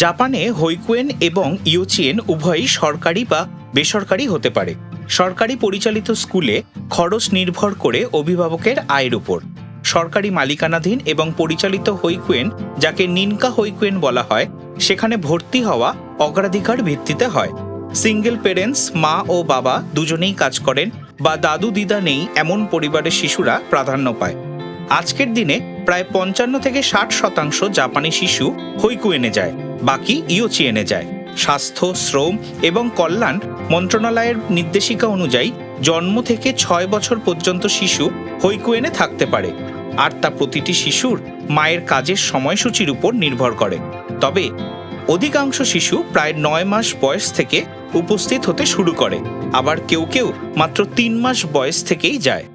জাপানে হৈকুয়েন এবং ইয়োচিয়েন উভয়ই সরকারি বা বেসরকারি হতে পারে। সরকারি পরিচালিত স্কুলে খরচ নির্ভর করে অভিভাবকের আয়ের উপর। সরকারি মালিকানাধীন এবং পরিচালিত হৈকুয়েন, যাকে নিনকা হৈকুয়েন বলা হয়, সেখানে ভর্তি হওয়া অগ্রাধিকার ভিত্তিতে হয়। সিঙ্গেল পেরেন্টস, মা ও বাবা দুজনেই কাজ করেন বা দাদু দিদা নেই এমন পরিবারের শিশুরা প্রাধান্য পায়। আজকের দিনে প্রায় ৫৫ থেকে ৬০% জাপানি শিশু হৈকুয়েনে যায়, বাকি ইয়োচিয়েনে যায়। স্বাস্থ্য, শ্রম এবং কল্যাণ মন্ত্রণালয়ের নির্দেশিকা অনুযায়ী জন্ম থেকে ৬ বছর পর্যন্ত শিশু হৈকুয়েনে থাকতে পারে, আর তা প্রতিটি শিশুর মায়ের কাজের সময়সূচির উপর নির্ভর করে। তবে অধিকাংশ শিশু প্রায় ৯ মাস বয়স থেকে উপস্থিত হতে শুরু করে, আবার কেউ কেউ মাত্র ৩ মাস বয়স থেকেই যায়।